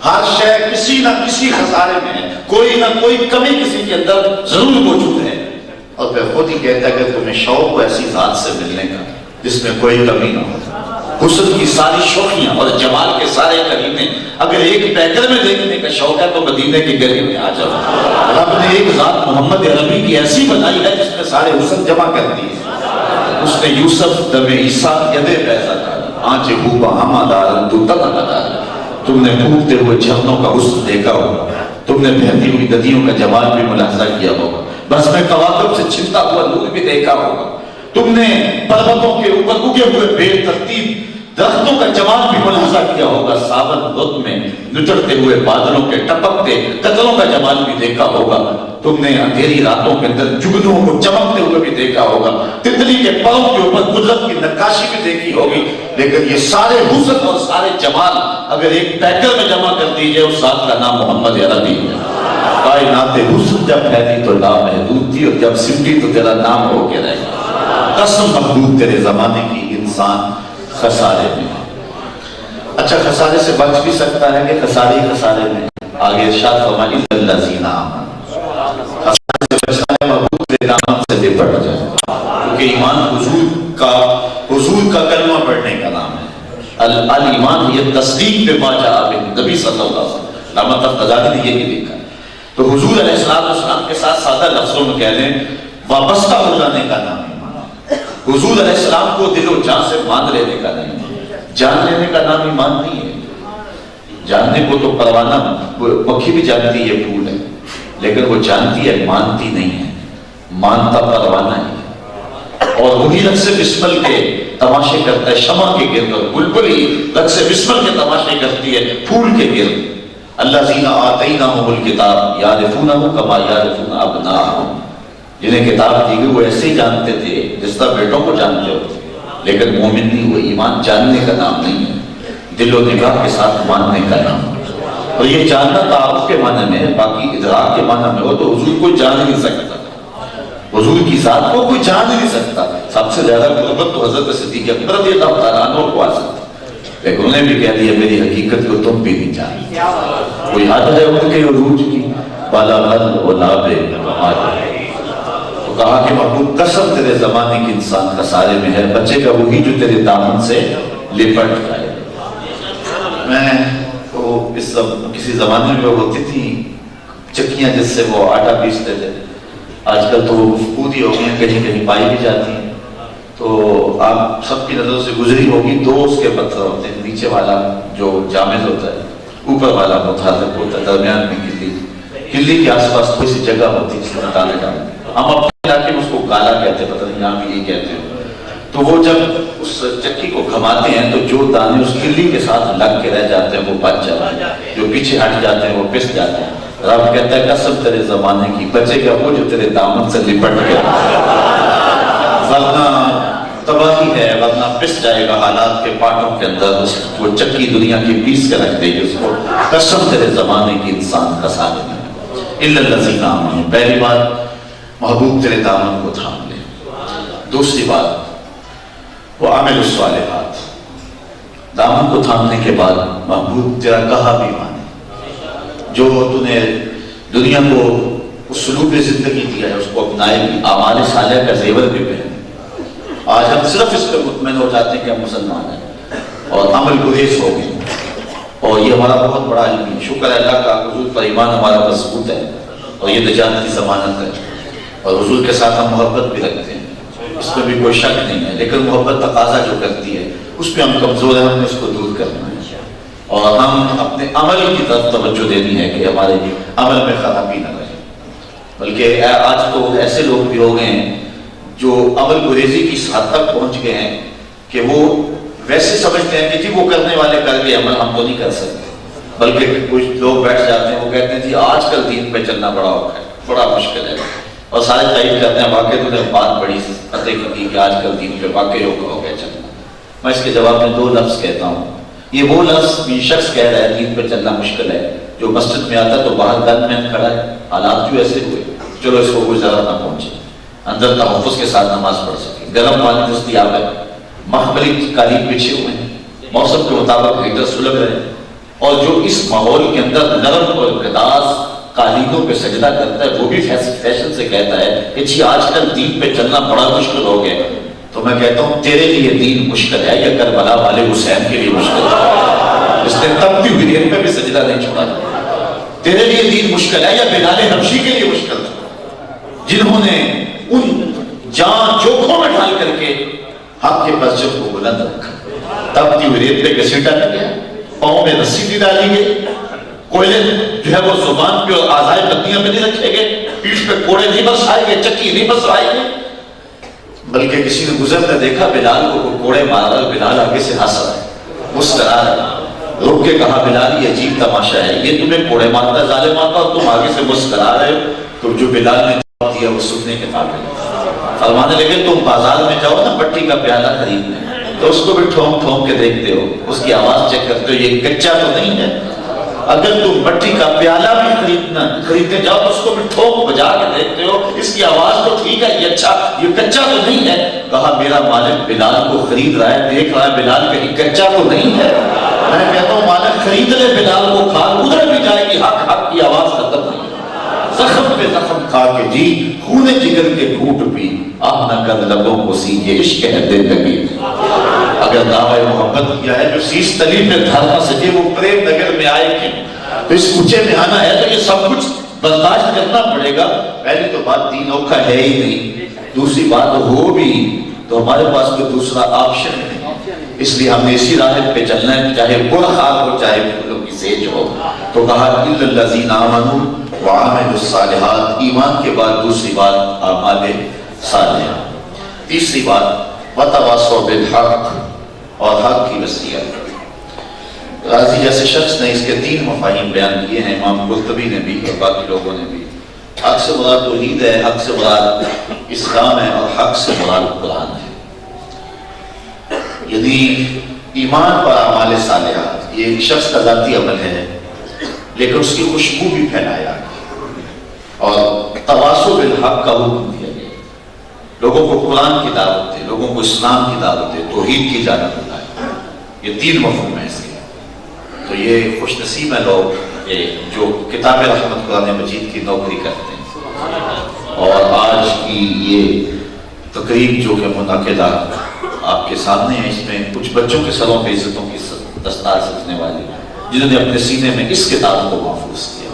ہر شے کسی نہ کسی خسارے میں ہے، کوئی نہ کوئی کمی کسی کے اندر ضرور موجود ہے، اور پھر خود ہی کہتا ہے کہ تمہیں شوق ہو ایسی ذات سے ملنے کا جس میں کوئی کمی نہ ہو۔ حسن کی ساری شوخیاں اور جمال کے سارے کرینے اگر ایک پیکر میں دیکھنے کا شوق ہے تو مدینے کی گلی میں آ جاؤ۔ رب نے ایک ذات محمد عربی کی ایسی بنائی ہے جس میں سارے حسن جمع کر دیے۔ اس نے یوسف دم عیسیٰ یدے پیسہ ڈالی، آنچ بوبا ہما دارن تو تک دار۔ تم نے پھوٹتے ہوئے جھرنوں کا حسن دیکھا ہوگا، تم نے بہتی ہوئی ندیوں کا جمال بھی ملاحظہ کیا ہوگا، بس میں کواکب سے چھلتا ہوا نور بھی دیکھا ہوگا، تم نے پروتوں کے اوپر اگے ہوئے بے ترتیب درختوں کا جمال بھی ملاحظہ کیا ہوگا، ساون رت میں نچڑتے ہوئے بادلوں کے ٹپکتے قطروں کا جمال بھی دیکھا ہوگا، تم نے اندھیری راتوں کے اندر جگنوں کو چمکتے ہوئے بھی دیکھا ہوگا، تتلی کے پروں کے اوپر قدرت کی نقاشی بھی دیکھی ہوگی، لیکن یہ سارے حسن اور سارے جمال اگر ایک پیکر میں جمع کر دیجئے اس ذات کا نام محمد عربی ہے۔ کائنات حسن جب پھیلی تو لامحدود تھی، اور جب سمٹی تو تیرا نام ہو کے رہ گیا۔ قسم محبوب تیرے زمانے کی انسان خسارے میں۔ اچھا خسارے سے بچ بھی سکتا ہے کہ خسارے ہی خسارے میں؟ آگے ارشاد فرمایا الذین آمنوا، خسارے سے بچنا ہے محبوب تیرے نام سے لپٹ جائے، کیونکہ ایمان حضور کا کلمہ پڑھنے کا نام ہے۔ الایمان یہ تصدیق بما جاء بہ، نبی صلی اللہ علیہ وسلم علامہ تفتزانی نے یہ لکھا ہے۔ تو حضور علیہ السلام کے ساتھ سادہ لفظوں میں کہہ لیں وابستہ ہو جانے کا نام ہے۔ حضور علیہ السلام کو دل و جان سے مان لینے کا نہیں ہے، جان لینے کا نام ایمان نہیں ہے۔ جاننے کو تو پروانہ مکھی بھی جانتی ہے پھول ہے، لیکن وہ جانتی ہے مانتی نہیں ہے، مانتا پروانہ ہے۔ اور وہی رقص بسمل کے تماشے کرتا ہے شمع کے گرد، اور بلبل ہی رقص بسمل کے تماشے کرتی ہے پھول کے گرد۔ الذین آتیناہم الکتاب یعرفونہ کما یعرفون ابناءہم، جنہیں کتاب دی گئی وہ ایسے ہی جانتے تھے جس طرح بیٹوں کو جانتے ہوتے، لیکن مومن نہیں ہوئے۔ ایمان جاننے کا نام نہیں ہے، دل و نگاہ کے ساتھ ماننے کا نام ہے۔ اور یہ جاننا تعارف کے معنی میں، باقی ادراک کے معنی میں ہو تو حضور کو جان نہیں سکتا، حضور کی ذات کو کوئی جان نہیں سکتا۔ سب سے زیادہ قربت تو حضرت صدیق اکبر رضی اللہ تعالیٰ عنہ کو آ سکتی، لیکن انہیں بھی کہہ دیا میری حقیقت کو تم بھی نہیں جانتے۔ کوئی حد ہے ان کے عروج کی، بالا غل و لاب کہا کہ محبوب قسم تیرے زمانے کی انسان خسارے میں ہے، بچے کا وہی جو تیرے دامن سے لپٹ جائے۔ میں کسی زمانے میں ہوتی تھی چکیاں جس سے وہ آٹا پیستے تھے، آج کل تو وہ مفقود ہی ہو گئی ہیں، کہیں کہیں پائی بھی جاتی ہیں۔ تو آپ سب کی نظروں سے گزری ہوگی، دو اس کے پتھر ہوتے ہیں، نیچے والا جو جامد ہوتا ہے، اوپر والا متحرک ہوتا ہے، درمیان میں کلی کے آس پاس کوئی سی جگہ ہوتی ہے جس میں دانے ڈالتے ہیں۔ ہم اپنے علاقے میں اس کو گالا کہتے ہیں، پتہ نہیں یہاں بھی یہی کہتے ہیں۔ تو وہ جب اس چکی کو گھماتے ہیں تو جو دانے اس کلی کے ساتھ لگ کے رہ جاتے ہیں وہ بچ جاتے ہیں، جو پیچھے ہٹ جاتے ہیں وہ پس جاتے ہیں۔ رب کہتا ہے قسم تیرے زمانے کی، بچے گا وہ جو تیرے دامن سے لپٹ گیا، ورنہ تباہی ہے، ورنہ پس جائے گا حالات کے پاٹوں کے اندر، وہ چکی دنیا کی پیس کے رکھ دے گی اس کو۔ قسم تیرے زمانے کی انسان خسارے میں۔ الا الذین آمنوا، پہلی بات محبوب تیرے دامن کو تھام لے۔ دوسری بات وہ عامل الصالحات، دامن کو تھامنے کے بعد محبوب تیرا کہا بھی مانے، جو تو نے دنیا کو اسلوب زندگی دیا ہے اس کو اپنائے بھی، اعمال صالحہ کا زیور بھی پہنے۔ آج ہم صرف اس پہ مطمئن ہو جاتے ہیں کہ ہم مسلمان ہیں اور عمل گریز ہو گئے، اور یہ ہمارا بہت بڑا علم ہے۔ شکر ہے اللہ کا، حضور پر ایمان ہمارا مضبوط ہے اور یہ نجات کی ضمانت ہے، اور حضور کے ساتھ ہم محبت بھی رکھتے ہیں، اس میں بھی کوئی شک نہیں ہے، لیکن محبت تقاضا جو کرتی ہے اس پہ ہم کمزور ہیں، ہم نے اس کو دور کرنا ہے، اور ہم اپنے عمل کی طرف توجہ دینی ہے کہ ہمارے عمل میں خرابی نہ رہے۔ بلکہ آج تو ایسے لوگ بھی ہو گئے ہیں جو عمل گریزی کی اس حد تک پہنچ گئے ہیں کہ وہ ویسے سمجھتے ہیں کہ جی وہ کرنے والے کر کے عمل ہم تو نہیں کر سکتے، بلکہ کچھ لوگ بیٹھ جاتے ہیں، وہ کہتے ہیں جی آج کل دین پہ چلنا بڑا مشکل ہے، اور سارے تعریف کرتے ہیں واقعی تو نے بات بڑی پتہ کی کہ آج کل دین پہ واقعی ہو گیا چلنا۔ میں اس کے جواب میں دو لفظ کہتا ہوں۔ یہ وہ لفظ بھی شخص کہہ رہا ہے دین پہ چلنا مشکل ہے جو مسجد میں آتا ہے تو باہر گن میں کھڑا ہے، حالات کیوں ایسے ہوئے، چلو اس کو کوئی ضرورت نہ پہنچے، اندر تحفظ کے ساتھ نماز پڑھ سکے، گرم پانی دستیاب ہے، محملی قالیب بچھے ہوئے ہیں، موسم کے مطابق ایک در سلگ رہے ہیں، اور جو اس ماحول کے اندر نرم اور گداز قالینوں پہ سجدہ کرتا ہے وہ بھی فیشن سے کہتا ہے کہ جی آج کل دین پہ چلنا بڑا مشکل ہو گیا، تو میں کہتا ہوں تیرے لیے دین مشکل ہے یا کربلا والے حسین کے لیے مشکل ہے؟ اس نے تبتی ہوئی دین پہ بھی سجدہ نہیں چھوڑا۔ تیرے لیے دین مشکل ہے یا بلال حبشی کے لیے مشکل تھا، جنہوں نے ان جان جوکھوں میں ڈال کر کے حق کے مسجد کو بلند رکھا، تبتی ہوئی ریت پہ گھسیٹا نہیں گیا، پاؤں میں رسی بھی ڈالی گئی، کوئلے جو ہے وہ زبان پہ اور اعضائے بندیاں پہ نہیں رکھے گئے، پیٹھ پہ کوڑے نہیں برسائے گئے، چکی نہیں برسائے گئے، بلکہ کسی نے گزرتے دیکھا بلال کو کوڑے مار رہا، بلال آگے سے ہنس رہا ہے، مسکرا رہا ہے، روک کے کہا بلال یہ عجیب تماشا ہے، یہ تمہیں کوڑے مارتا ہے ظالم مارتا اور تم آگے سے مسکرا رہے ہو؟ تو جو بلال نے جواب دیا وہ سننے کے قابل ہے۔ فرمانے لگے تم بازار میں جاؤ نا مٹی کا پیالہ خریدنے، تو اس کو بھی ٹھوم ٹھوم کے دیکھتے ہو، اس کی آواز چیک کرتے ہو یہ کچا تو نہیں ہے؟ اگر تم مٹی کا پیالہ بھی خریدنے جاؤ تو اس کو بھی ٹھوک بجا کے دیکھتے ہو، اس کی آواز تو ٹھیک ہے، یہ اچھا یہ کچا تو نہیں ہے؟ کہا میرا مالک بلال کو خرید رہا ہے، دیکھ رہا ہے بلال کہیں کچا تو نہیں ہے؟ میں کہتا ہوں مالک خرید لے بلال کو، کھا ادھر بھی جائے گی، حق حق کی آواز ختم نہیں ہے، زخم پہ زخم کھا کے جی، خون جگر کے گھونٹ پی، آہ نہ کر لبوں کو سی یہ عشق ہے دل لگی۔ اگر دعوی محبت کیا ہے جو سیس تلی پہ دھر نہ سکے وہ پریم نگر میں آئے کیوں؟ تو اس اونچے میں آنا ہے تو یہ سب کچھ برداشت کرنا پڑے گا۔ پہلی تو بات دین اوکھا ہے ہی نہیں، دوسری بات ہو بھی تو ہمارے پاس کوئی دوسرا آپشن نہیں، اس لیے ہم نے اسی راہ پہ چلنا ہے، چاہے برخار ہو چاہے پھولوں کی سیج ہو۔ تو کہا اِلَّا الَّذِينَ آمَنُوا وَعَمِلُوا الصَّالِحَاتِ، ایمان کے بعد دوسری بات اعمال صالحہ، تیسری بات وَتَوَاصَوْا بِالْحَقِّ، اور حق کی وصیت۔ غازی جیسے شخص نے اس کے 3 مفاہیم بیان کیے ہیں، امام قرطبی نے بھی اور باقی لوگوں نے بھی۔ حق سے مراد توحید ہے، حق سے مراد اسلام ہے، اور حق سے مراد قرآن ہے۔ یعنی ایمان پر اعمال صالحہ یہ ایک شخص کا ذاتی عمل ہے، لیکن اس کی خوشبو بھی پھیلایا اور تواصل بالحق کا حکم دیا گیا، لوگوں کو قرآن کی دعوت دے، لوگوں کو اسلام کی دعوت دے، توحید کی جانب بلائے۔ یہ 3 مفہوم ہیں اس کے۔ تو یہ خوش نصیب ہیں لوگ جو کتاب رحمت قرآن مجید کی نوکری کرتے ہیں۔ اور آج کی یہ تقریب جو کہ منعقدہ آپ کے سامنے ہے، اس میں کچھ بچوں کے سروں پہ عزتوں کی دستار سجنے والی جنہوں نے اپنے سینے میں اس کتاب کو محفوظ کیا۔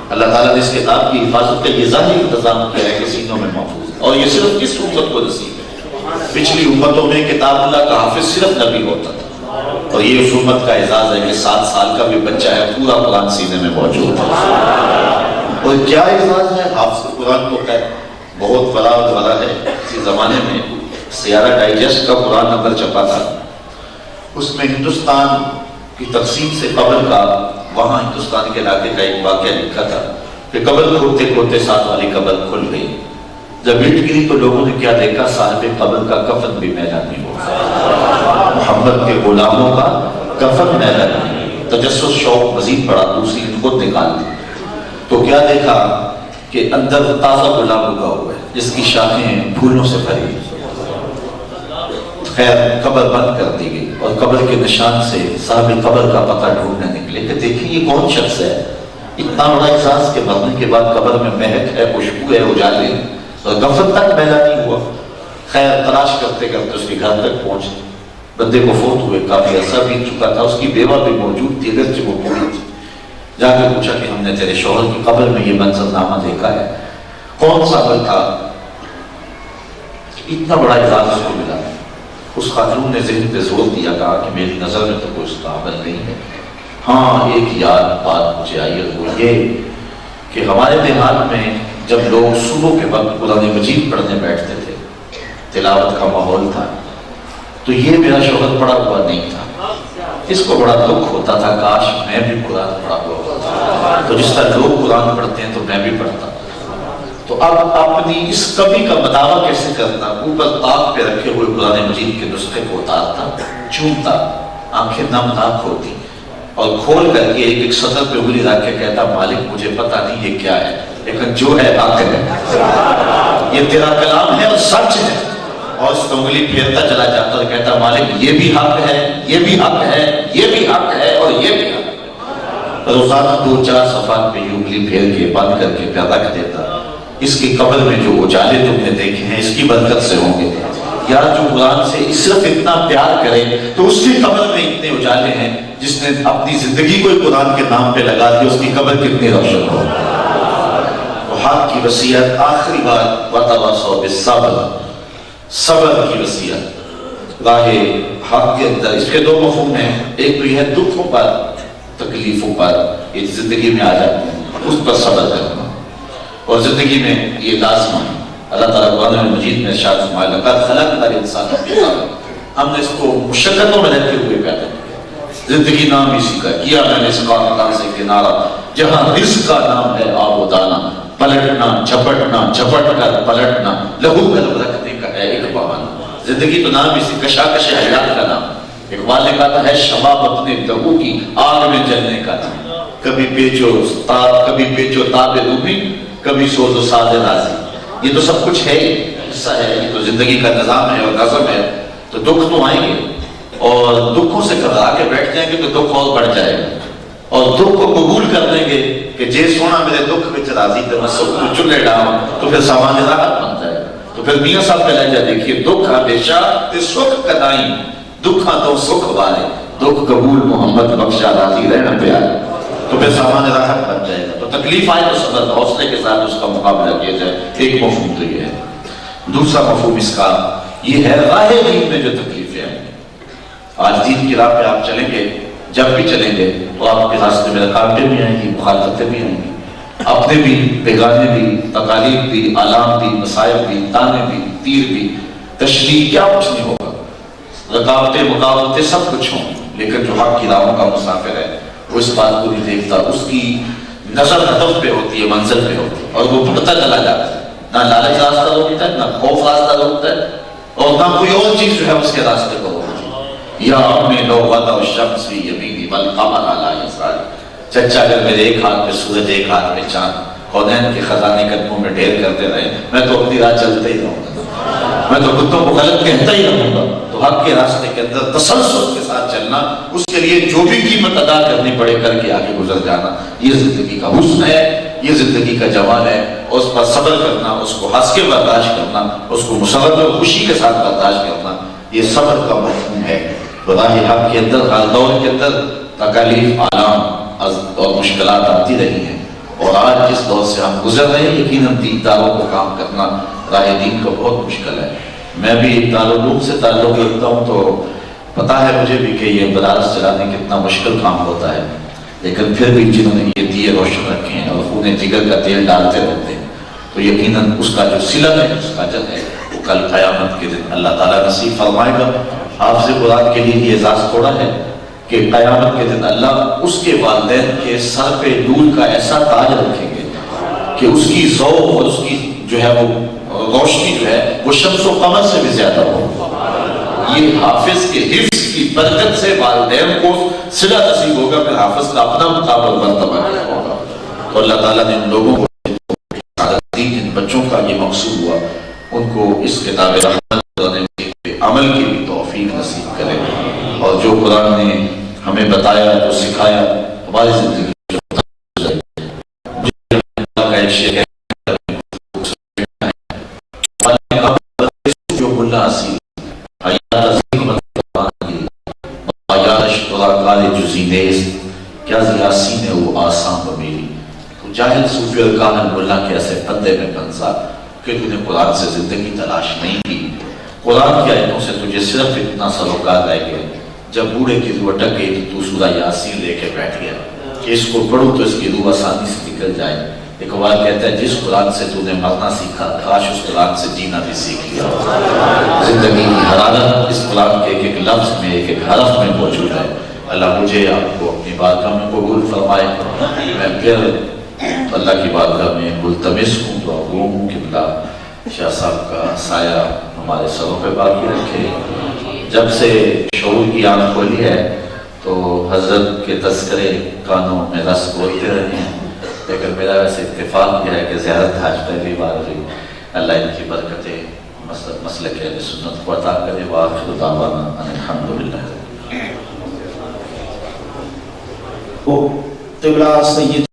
اللہ تعالیٰ نے اس کتاب کی حفاظت کا یہ ظاہری انتظام کیا ہے کہ سینوں میں محفوظ ہے، اور یہ صرف اس امت کو نصیب ہے۔ پچھلی امتوں میں کتاب اللہ کا حافظ صرف نبی ہوتا تھا، اور یہ اس امت کا اعزاز ہے کہ 7 سال کا بھی بچہ ہے پورا قرآن سینے میں موجود ہے۔ اور کیا اعزاز ہے، حافظ قرآن تو خیر بہت بڑا ہے۔ اسی زمانے میں سیارہ ڈائجسٹ کا قرآن نمبر چھپا تھا، اس میں ہندوستان کی تقسیم سے قبل کا وہاں ہندوستان کے علاقے کا ایک واقعہ لکھا تھا کہ قبر کھولتے کھولتے ساتھ والی قبر کھل گئی، جب اٹ گری تو لوگوں نے کیا دیکھا، صاحب قبر کا کفن بھی میلا نہیں ہوا، محمد کے غلاموں کا کفن میلا نہیں۔ تجسس شوق مزید بڑا، دوسری خود نکال دی تو کیا دیکھا کہ اندر تازہ غلام اگا ہوا ہے جس کی شاخیں پھولوں سے بھری۔ خیر قبر بند کر دی گئی اور قبر کے نشان سے صاحب قبر کا پتہ ڈھونڈنے نکلے کہ دیکھیں یہ کون شخص ہے، اتنا بڑا احساس کہ مرنے کے بعد قبر میں مہک ہے، خوشبو ہے، اجالے اور کفن تک میلا نہیں ہوا۔ خیر تلاش کرتے کرتے اس کے گھر تک پہنچے، بندے کو فوت ہوئے کافی عرصہ بیت چکا تھا، اس کی بیوہ بھی موجود تھی اگرچہ وہ بوڑھی تھی۔ جا کے پوچھا کہ ہم نے تیرے شوہر کی قبر میں یہ منظرنامہ دیکھا ہے، کون سا عمل تھا؟ اتنا بڑا اعزاز اس کو ملا۔ اس خاتون نے ذہن پہ زور دیا، کہا کہ میری نظر میں تو کوئی اس کا عمل نہیں ہے، ہاں ایک یاد بات مجھے آئی ہے، وہ یہ کہ ہمارے دیہات میں جب لوگ صبح کے وقت قرآن مجید پڑھنے بیٹھتے تھے، تلاوت کا ماحول تھا، تو یہ میرا شوہر پڑھا ہوا نہیں تھا، اس کو بڑا دکھ ہوتا تھا، کاش میں بھی قرآن پڑھا ہوا ہوتا، تو جس طرح لوگ قرآن پڑھتے ہیں تو میں بھی پڑھتا۔ تو اب اپنی اس کمی کا مداوع کیسے کرتا، اوپر طاق پہ رکھے ہوئے قرآن مجید کے نسخے کو اتارتا، چومتا، آنکھیں نم ناک ہوتی اور کھول کر کے ایک سطر پہ انگلی رکھ کے کہتا مالک مجھے پتہ نہیں یہ کیا ہے، لیکن جو ہے حق ہے، یہ تیرا کلام ہے اور سچ ہے، اور اس کو انگلی پھیرتا چلا جاتا اور کہتا مالک یہ بھی حق ہے، یہ بھی حق ہے، یہ بھی حق ہے اور یہ بھی حق ہے۔ روزانہ 2-4 صفحات پہ انگلی پھیر کے بند کر کے پیدا کر دیتا، اس کی قبر میں جو اجالے تم نے دیکھے ہیں اس کی برکت سے ہوں گے، یا جو قرآن سے صرف اتنا پیار کرے تو اس کی قبر میں اتنے اجالے ہیں، جس نے اپنی زندگی کو قرآن کے نام پہ لگا دی اس کی قبر کتنی روشن ہو۔ حق کی وصیت، آخری بات وَتَوَاصَوْا بِالصَّبْرِ، صبر کی وصیت۔ راہ حق کے اندر اس کے 2 مفہوم ہیں، ایک تو یہ ہے دکھوں پر تکلیفوں پر یہ زندگی میں آ جاتے ہیں اس پر صبر کرنا، اور زندگی میں یہ لازم ہے۔ اللہ تعالیٰ قرآن مجید میں ارشاد فرمایا لقد خلقنا الانسان فی کبد، ہم نے اس کو مشقتوں میں رہتے ہوئے پیدا کیا۔ زندگی نام اسی کا کیا میں نے اس کان سے کنارہ، جہاں رزق کا نام ہے آب و دانہ، پلٹنا جھپٹنا جھپٹ کر پلٹنا، لہو قلب رکھنے کا ہے ایک بہانہ۔ زندگی تو نام اسی کشاکش حیات کا نام۔ اقبال نے کہا ہے شباب اپنے لہو کی آگ میں جلنے کا نام، کبھی پیچو تاب روبی، کبھی سوز و ساز راضی۔ یہ تو سب کچھ ہے، حصہ ہے، یہ تو زندگی کا نظام ہے اور نظم ہے۔ تو دکھ تو آئیں گے اور دکھوں سے گھبرا کے بیٹھ جائیں گے تو دکھ اور بڑھ جائے گا، اور دکھ کو قبول کر لیں گے کہ جے سونا میرے دکھ وچ راضی تے میں سب کو چلے ڈاواں، تو پھر سامان راحت بن جائے گا۔ تو پھر میاں صاحب کا لہجہ دیکھیے، دکھ ہمیشہ تے سکھ کدائیں، دکھاں تو سکھ والے، دکھ قبول محمد بخشا راضی رہنا پیارے، تو پھر سامان راحت بن جائے گا۔ تو تکلیف آئے تو صبر حوصلے کے ساتھ اس کا مقابلہ کیا جائے، ایک مفہوم تو یہ ہے۔ دوسرا مفہوم اس کا یہ ہے راہ دین میں جو تکلیفیں ہیں، آج دین کی راہ پہ آپ چلیں گے، جب بھی چلیں گے تو آپ کے راستے میں رکاوٹیں بھی آئیں گی، مخالفتیں بھی آئیں گی، اپنے بھی، بیگانے بھی، تکالیف بھی، آلام بھی، مصائب بھی، تانے بھی، تیر بھی، تشریح کیا کچھ نہیں ہوگا، رکاوٹیں مقابلتیں سب کچھ ہوں، لیکن جو حق کی راہوں کا مسافر ہے وہ اس بات کو نہیں دیکھتا، اس کی نظر ہدف پہ ہوتی ہے، منزل پہ ہوتی ہے، اور وہ بڑھتا چلا جاتا ہے۔ نہ لالچ راستہ روکتا ہے، نہ خوف راستہ روکتا ہے، اور نہ کوئی اور چیز جو ہے اس کے راستے کو روکتی ہے۔ یا اپنے لو غدا الشمس فی یمینی والقمر علی یساری، چچا اگر میرے ایک ہاتھ میں سورج ایک ہاتھ میں چاند، کونین کے خزانے قدموں میں ڈھیر کرتے رہے، میں تو اپنی راہ چلتا ہی رہوں گا، میں تو کتوں کو غلط کہتا ہی رہوں گا۔ تو حق کے راستے کے اندر تسلسل کے ساتھ چلنا، اس کے لیے جو بھی قیمت ادا کرنی پڑے کر کے آگے گزر جانا، یہ زندگی کا حسن ہے، یہ زندگی کا جمال ہے۔ اور اس پر صبر کرنا، اس کو ہنس کے برداشت کرنا، اس کو مسرت اور خوشی کے ساتھ برداشت کرنا، یہ صبر کا مفہوم ہے۔ براہ حق کے اندر ہر دور کے اندر تکالیف، آلام اور مشکلات آتی رہی ہیں، اور آج جس دور سے ہم گزر رہے ہیں یقیناً دینداروں کو کام کرنا راہ دین کا بہت مشکل ہے۔ میں بھی دارالعلوم سے تعلق رکھتا ہوں تو پتہ ہے مجھے بھی کہ یہ مدارس چلانے کتنا مشکل کام ہوتا ہے، لیکن پھر بھی جنہوں نے یہ دیے روشن رکھے ہیں اور خون جگر کا تیل ڈالتے رہتے ہیں، تو یقیناً اس کا جو صلہ ہے، اس کا اجر ہے، وہ کل قیامت کے دن اللہ تعالیٰ نصیب فرمائے گا۔ حافظ قرآن کے لیے یہ اعزاز تھوڑا ہے کہ قیامت کے دن اللہ اس کے والدین کے سر پہ نور کا ایسا تاج رکھیں گے کہ اس کی ذوق اور اس کی جو ہے وہ روشنی جو ہے وہ شمس و قمر سے بھی زیادہ ہو۔ یہ حافظ کے حفظ کی برکت سے والدین کو صلہ نصیب ہوگا، پھر حافظ کا اپنا مقابل مرتبہ ہوگا۔ تو اللہ تعالیٰ نے ان لوگوں کو، جن بچوں کا یہ مقصود ہوا، ان کو اس کتاب رحمت عمل کی بھی توفیق نصیب کرے، اور جو قرآن نے ہمیں بتایا، جو سکھایا، ہماری زندگی کا ایک شعر ہے جو ملا اسی کیا زیاسی نے وہ آسان بمیری، تو جاہل صوفی اور کاہن ملا کے ایسے پندے میں پنسا کہ تو نے قرآن سے زندگی تلاش نہیں کی۔ قرآن کی آیتوں سے تجھے صرف اتنا سروکار رہ گیا، جب بوڑھے کی روح اٹک گئی تو سورہ یاسین لے کے بیٹھ گیا کہ اس کو پڑھوں تو اس کی روح آسانی سے نکل جائے۔ اقبال کہتا ہے جس قرآن سے تو نے مرنا سیکھا، کاش اس قرآن سے جینا بھی سیکھ لیا۔ زندگی کی حرارت اس قرآن کے ایک ایک لفظ میں، ایک ایک حرف میں موجود ہے۔ اللہ مجھے آپ کو اپنی بارگاہ میں قبول فرمائے۔ میں پھر اللہ کی بارگاہ میں ملتمس ہوں، دعا گو ہوں کہ اللہ شاہ صاحب کا سایہ ہمارے سروں پہ باقی رکھے۔ جب سے شعور کی آنکھ کھولی ہے تو حضرت کے تذکرے کانوں میں رس بولتے رہے ہیں، لیکن میرا ویسے اتفاق یہ ہے کہ زیارت حج پہلی بار ہوئی۔ اللہ ان کی برکتیں مسلک اہل سنت کو عطا کرے۔ وآخر دعوانا ان الحمدللہ۔ قبلہ سید